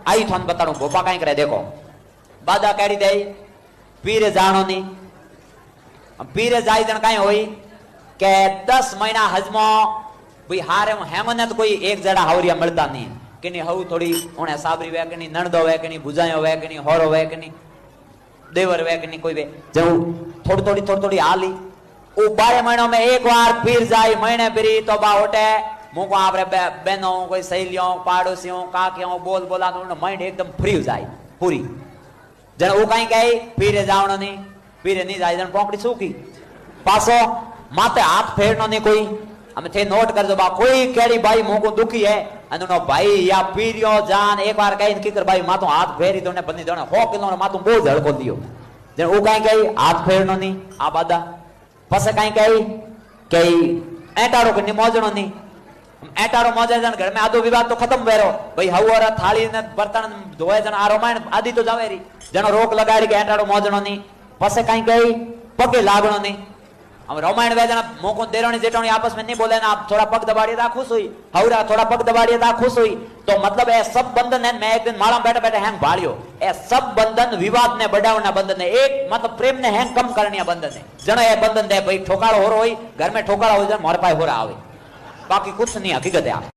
आई थोन बताऊं भोपा कहीं करे देखो बादा कैरी दे पीरे जानो नहीं पीरे जाई जन कहीं होई के 10 महीना हजमो भाई हारे हेमन तो कोई एक जड़ा हावरिया मिलता नहीं कि नहीं हऊ थोड़ी उन्हें साबरी वे कि नहीं नणदो वे कि नहीं बुझायो वे कि नहीं होरो वे कि नहीं देवर वे कि नहीं कोई वे जो थोड़ी थोड़ी हाली वो 12 महीनों में एक बार पीर जाई महीने पीरी तो बा उठे मुको आपरे बहनों कोई सहेलियों पाड़ोसियों काकियों बोल बोला तो माइंड एकदम फ्री हो जाए पूरी जन वो कहीं कही पीरे जावनो नहीं पीरे नहीं जाए जन पोंकड़ी सूकी पासो माते हाथ फेरनो नहीं कोई हम थे नोट कर दो बा कोई केड़ी भाई मुको दुखी है अनु भाई या पीरियो जान एक बार कहीं की कर भाई मातो हाथ फेरी तो ने बंदी दोने 100 किलो ने मातो बोझ हड़को दियो जन वो कहीं कही हाथ फेरनो नहीं आ बादा पसे कहीं कही एटाड़ो के निमोजनो नहीं एटाड़ो मौजे जन घर में आधो विवाद तो खत्म वेरो भाई हवर थाली ने बर्तन धोए जन आ रामायण आदि तो जावेरी जनो रोक लगाड़ी के एटाड़ो मौजनो नहीं पसे कहीं कही पगे लागणो नहीं हम रामायण वे जना मोको देरोनी जेठोनी आपस में नहीं बोले ना आप थोड़ा पग दबाड़िए ता खुश हुई हवरा थोड़ा पग दबाड़िए ता खुश हुई तो मतलब ए सब बंधन है मैं एक दिन माला बैठे बैठे हैंग भाड़ियो ए सब बंधन विवाद ने बढ़ावना बंधन है एक मतलब प्रेम ने हैंग कम करनी बंधन है जनो ए बंधन दे भाई ठोकाड़ो हो रही घर में ठोकाड़ा हो जाए मोर पाए हो रहा आवे बाकी कुछ नहीं हकीकत है।